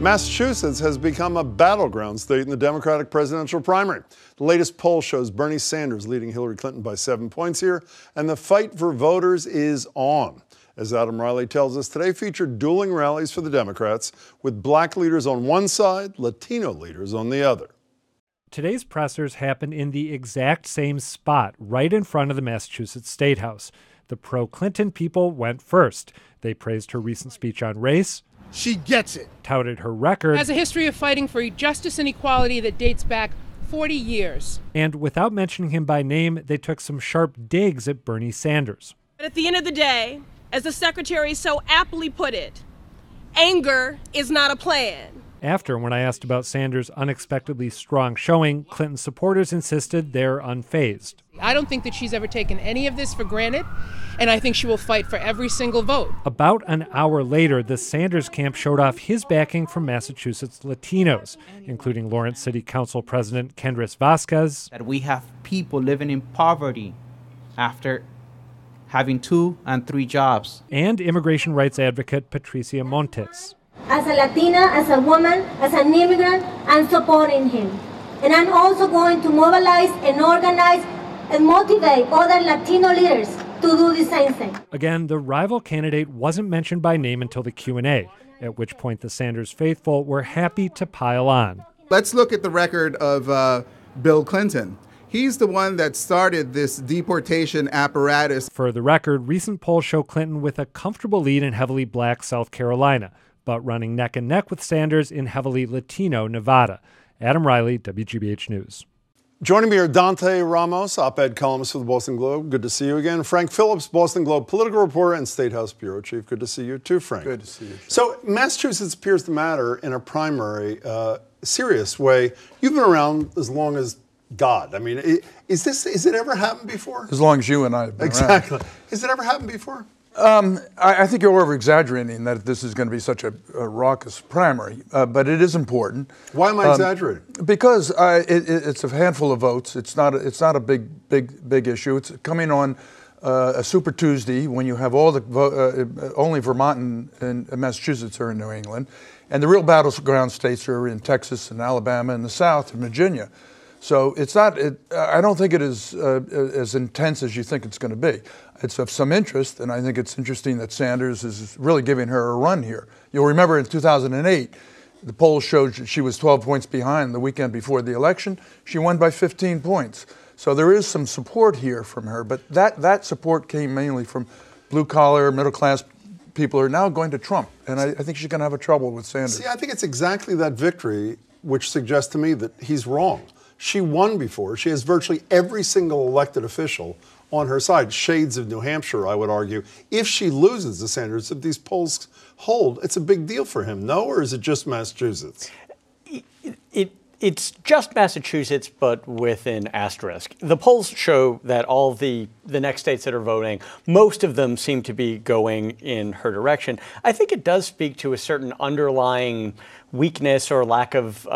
Massachusetts has become a battleground state in the Democratic presidential primary. The latest poll shows Bernie Sanders leading Hillary Clinton by 7 points here, and the fight for voters is on. As Adam Riley tells us, today featured dueling rallies for the Democrats, with black leaders on one side, Latino leaders on the other. Today's pressers happened in the exact same spot, right in front of the Massachusetts State House. The pro-Clinton people went first. They praised her recent speech on race. She gets it. Touted her record. Has a history of fighting for justice and equality that dates back 40 years. And without mentioning him by name, they took some sharp digs at Bernie Sanders. But at the end of the day, as the secretary so aptly put it, anger is not a plan. After, when I asked about Sanders' unexpectedly strong showing, Clinton supporters insisted they're unfazed. I don't think that she's ever taken any of this for granted, and I think she will fight for every single vote. About an hour later, the Sanders camp showed off his backing from Massachusetts Latinos, including Lawrence City Council President Kendris Vasquez. That we have people living in poverty after having 2 and 3 jobs. And immigration rights advocate Patricia Montes. As a Latina, as a woman, as an immigrant, I'm supporting him. And I'm also going to mobilize and organize and motivate other Latino leaders to do the same thing. Again, the rival candidate wasn't mentioned by name until the Q&A, at which point the Sanders faithful were happy to pile on. Let's look at the record of Bill Clinton. He's the one that started this deportation apparatus. For the record, recent polls show Clinton with a comfortable lead in heavily black South Carolina, but running neck and neck with Sanders in heavily Latino Nevada. Adam Riley, WGBH News. Joining me are Dante Ramos, op-ed columnist for the Boston Globe. Good to see you again. Frank Phillips, Boston Globe political reporter and State House bureau chief. Good to see you too, Frank. Good to see you. So Massachusetts appears to matter in a primary, serious way. You've been around as long as God. I mean, has it ever happened before? As long as you and I have been Exactly. around. Has it ever happened before? I think you're over-exaggerating that this is going to be such a raucous primary, but it is important. Why am I exaggerating? Because it's a handful of votes. It's not a big issue. It's coming on a Super Tuesday when you have all the only Vermont and Massachusetts are in New England, and the real battleground states are in Texas and Alabama and the South and Virginia. So it's not. I don't think it is as intense as you think it's going to be. It's of some interest, and I think it's interesting that Sanders is really giving her a run here. You'll remember in 2008, the polls showed she was 12 points behind the weekend before the election. She won by 15 points. So there is some support here from her, but that support came mainly from blue-collar, middle-class people who are now going to Trump, and I think she's going to have a trouble with Sanders. See, I think it's exactly that victory which suggests to me that he's wrong. She won before. She has virtually every single elected official on her side. Shades of New Hampshire, I would argue. If she loses to Sanders, if these polls hold, it's a big deal for him, no? Or is it just Massachusetts? It's just Massachusetts, but with an asterisk. The polls show that all the next states that are voting, most of them seem to be going in her direction. I think it does speak to a certain underlying weakness or lack of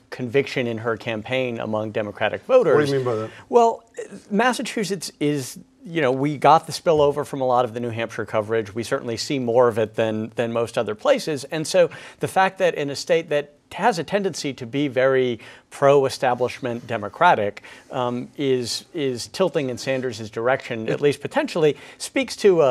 conviction in her campaign among Democratic voters. What do you mean by that? Well, Massachusetts is, we got the spillover from a lot of the New Hampshire coverage. We certainly see more of it than most other places. And so the fact that in a state that has a tendency to be very pro-establishment Democratic is tilting in Sanders' direction, at least potentially, speaks to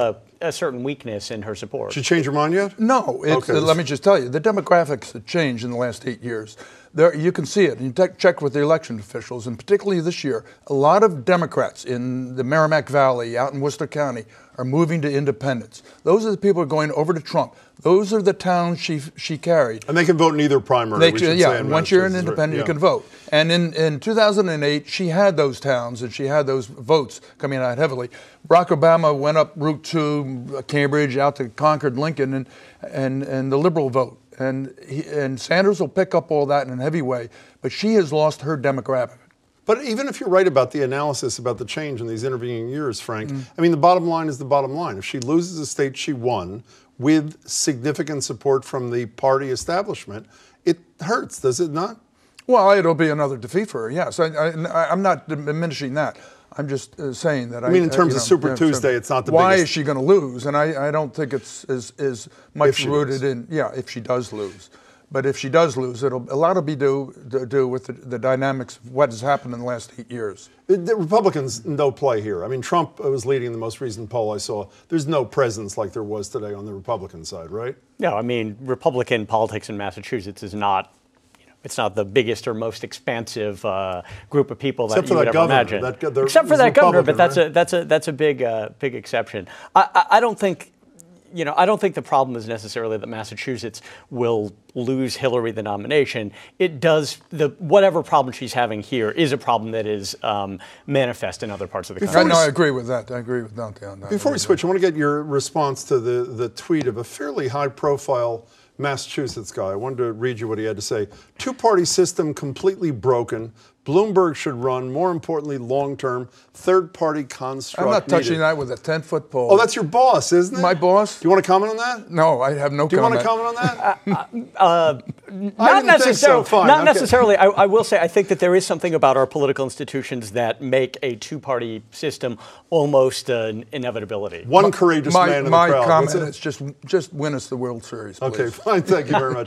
a certain weakness in her support. Did she change her mind yet? No. Let me just tell you, the demographics have changed in the last 8 years. You can see it. You check with the election officials, and particularly this year, a lot of Democrats in the Merrimack Valley, out in Worcester County, are moving to independence. Those are the people who are going over to Trump. Those are the towns she carried. And they can vote in either primary. Once you're an independent, you can vote. And in 2008, she had those towns and she had those votes coming out heavily. Barack Obama went up Route 2, Cambridge, out to Concord, Lincoln, and the liberal vote. And Sanders will pick up all that in a heavy way, but she has lost her demographic. But even if you're right about the analysis about the change in these intervening years, Frank, I mean, the bottom line is the bottom line. If she loses a state she won with significant support from the party establishment, it hurts, does it not? Well, it'll be another defeat for her, yes. I'm not diminishing that. I'm just saying that. I mean, in terms of Super Tuesday, it's not the why biggest. Is she going to lose? And I don't think it's as much rooted in, if she does lose. But if she does lose, a lot will be do with the dynamics of what has happened in the last 8 years. The Republicans, no play here. I mean, Trump was leading the most recent poll I saw. There's no presence like there was today on the Republican side, right? No, I mean, Republican politics in Massachusetts is not, it's not the biggest or most expansive group of people that you would ever imagine. Except for that governor, but that's a big exception. I don't think. I don't think the problem is necessarily that Massachusetts will lose Hillary the nomination. It does, whatever problem she's having here is a problem that is manifest in other parts of the country. No, I agree with that. I agree with Dante on that. Before we switch, I want to get your response to the tweet of a fairly high-profile Massachusetts guy. I wanted to read you what he had to say. Two-party system completely broken. Bloomberg should run, more importantly, long-term, third-party construct. I'm not touching needed. that with a 10-foot pole. Oh, that's your boss, isn't it? My boss? Do you want to comment on that? No, I have no comment. Do you want to comment on that? Not necessarily. So. Not necessarily. I will say I think that there is something about our political institutions that make a two-party system almost an inevitability. One courageous man in the crowd. My comment is just win us the World Series, please. Okay, fine. Thank you very much.